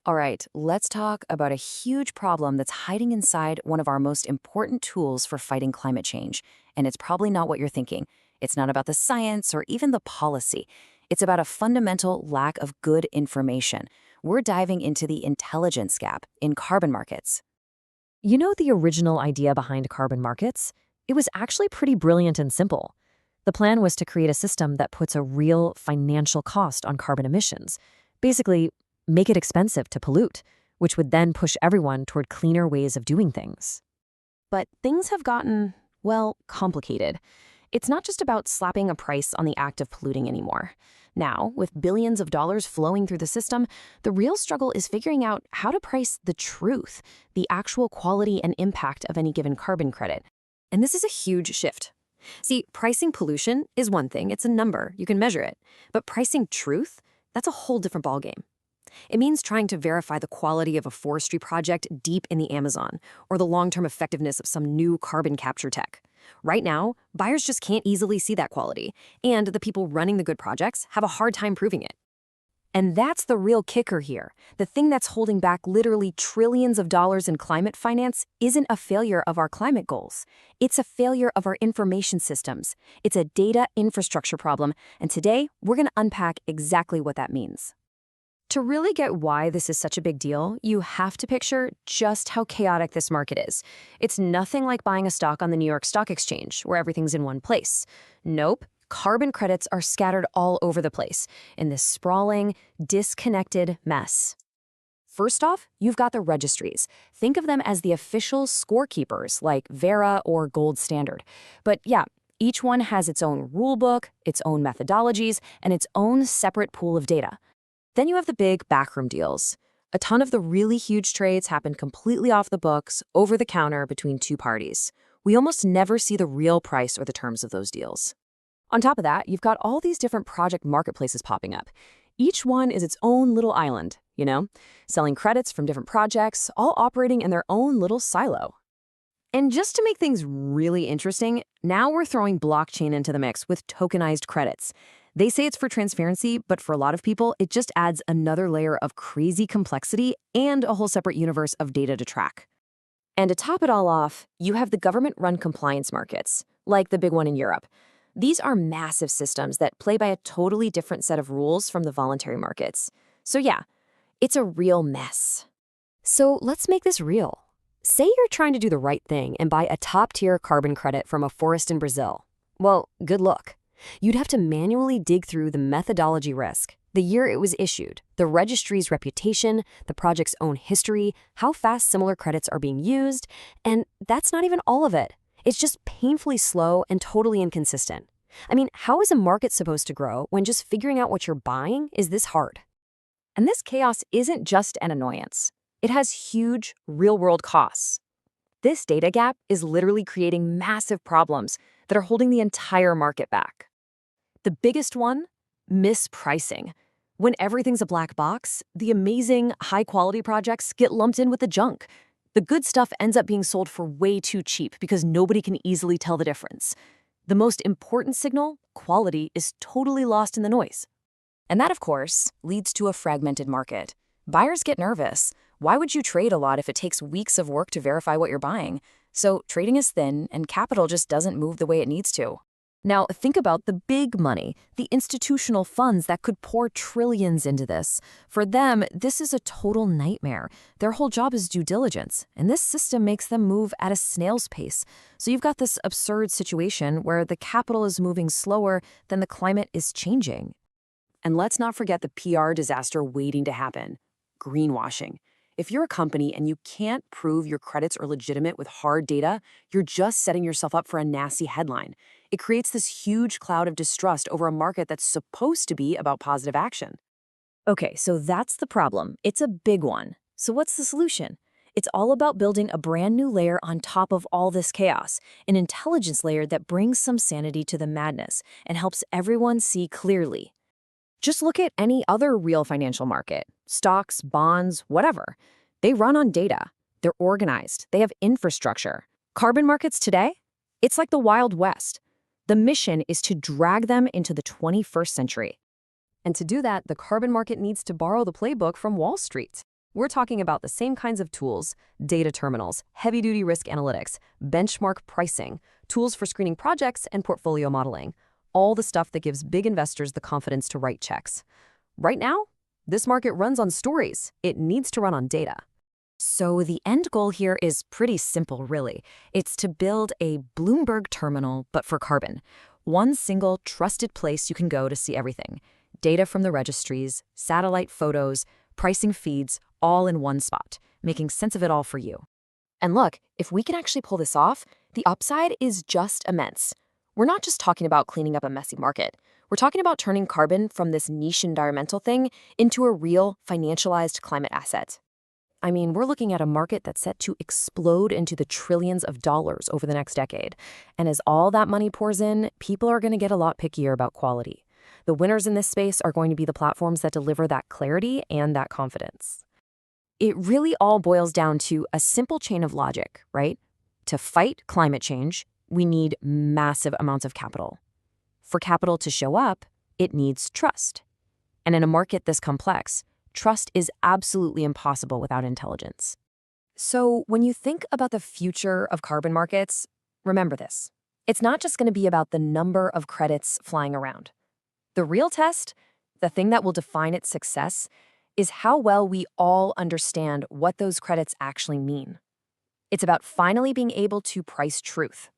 All right, let's talk about a huge problem that's hiding inside one of our most important tools for fighting climate change. And it's probably not what you're thinking. It's not about the science or even the policy. It's about a fundamental lack of good information. We're diving into the intelligence gap in carbon markets. You know the original idea behind carbon markets? It was actually pretty brilliant and simple. The plan was to create a system that puts a real financial cost on carbon emissions. Basically, make it expensive to pollute, which would then push everyone toward cleaner ways of doing things. But things have gotten, well, complicated. It's not just about slapping a price on the act of polluting anymore. Now, with billions of dollars flowing through the system, the real struggle is figuring out how to price the truth, the actual quality and impact of any given carbon credit. And this is a huge shift. See, pricing pollution is one thing, it's a number, you can measure it. But pricing truth, that's a whole different ballgame. It means trying to verify the quality of a forestry project deep in the Amazon, or the long-term effectiveness of some new carbon capture tech. Right now, buyers just can't easily see that quality, and the people running the good projects have a hard time proving it. And that's the real kicker here. The thing that's holding back literally trillions of dollars in climate finance isn't a failure of our climate goals. It's a failure of our information systems. It's a data infrastructure problem, and today we're going to unpack exactly what that means. To really get why this is such a big deal, you have to picture just how chaotic this market is. It's nothing like buying a stock on the New York Stock Exchange, where everything's in one place. Nope, carbon credits are scattered all over the place in this sprawling, disconnected mess. First off, you've got the registries. Think of them as the official scorekeepers, like Vera or Gold Standard. But yeah, each one has its own rulebook, its own methodologies, and its own separate pool of data. Then you have the big backroom deals. A ton of the really huge trades happen completely off the books, over the counter between two parties. We almost never see the real price or the terms of those deals. On top of that, you've got all these different project marketplaces popping up. Each one is its own little island, selling credits from different projects, all operating in their own little silo. And just to make things really interesting, now we're throwing blockchain into the mix with tokenized credits. They say it's for transparency, but for a lot of people, it just adds another layer of crazy complexity and a whole separate universe of data to track. And to top it all off, you have the government-run compliance markets, like the big one in Europe. These are massive systems that play by a totally different set of rules from the voluntary markets. So yeah, it's a real mess. So let's make this real. Say you're trying to do the right thing and buy a top-tier carbon credit from a forest in Brazil. Well, good luck. You'd have to manually dig through the methodology risk, the year it was issued, the registry's reputation, the project's own history, how fast similar credits are being used, and that's not even all of it. It's just painfully slow and totally inconsistent. I mean, how is a market supposed to grow when just figuring out what you're buying is this hard? And this chaos isn't just an annoyance. It has huge, real-world costs. This data gap is literally creating massive problems that are holding the entire market back. The biggest one, mispricing. When everything's a black box, the amazing, high-quality projects get lumped in with the junk. The good stuff ends up being sold for way too cheap because nobody can easily tell the difference. The most important signal, quality, is totally lost in the noise. And that, of course, leads to a fragmented market. Buyers get nervous. Why would you trade a lot if it takes weeks of work to verify what you're buying? So trading is thin, and capital just doesn't move the way it needs to. Now, think about the big money, the institutional funds that could pour trillions into this. For them, this is a total nightmare. Their whole job is due diligence, and this system makes them move at a snail's pace. So you've got this absurd situation where the capital is moving slower than the climate is changing. And let's not forget the PR disaster waiting to happen: greenwashing. If you're a company and you can't prove your credits are legitimate with hard data, you're just setting yourself up for a nasty headline. It creates this huge cloud of distrust over a market that's supposed to be about positive action. Okay, so that's the problem. It's a big one. So what's the solution? It's all about building a brand new layer on top of all this chaos, an intelligence layer that brings some sanity to the madness and helps everyone see clearly. Just look at any other real financial market, stocks, bonds, whatever. They run on data. They're organized. They have infrastructure. Carbon markets today? It's like the Wild West. The mission is to drag them into the 21st century. And to do that, the carbon market needs to borrow the playbook from Wall Street. We're talking about the same kinds of tools: data terminals, heavy-duty risk analytics, benchmark pricing, tools for screening projects, and portfolio modeling. All the stuff that gives big investors the confidence to write checks. Right now, this market runs on stories. It needs to run on data. So the end goal here is pretty simple, really. It's to build a Bloomberg terminal, but for carbon. One single trusted place you can go to see everything. Data from the registries, satellite photos, pricing feeds, all in one spot, making sense of it all for you. And look, if we can actually pull this off, the upside is just immense. We're not just talking about cleaning up a messy market. We're talking about turning carbon from this niche environmental thing into a real, financialized climate asset. I mean, we're looking at a market that's set to explode into the trillions of dollars over the next decade. And as all that money pours in, people are going to get a lot pickier about quality. The winners in this space are going to be the platforms that deliver that clarity and that confidence. It really all boils down to a simple chain of logic, right? To fight climate change, we need massive amounts of capital. For capital to show up, it needs trust. And in a market this complex, trust is absolutely impossible without intelligence. So when you think about the future of carbon markets, remember this. It's not just going to be about the number of credits flying around. The real test, the thing that will define its success, is how well we all understand what those credits actually mean. It's about finally being able to price truth.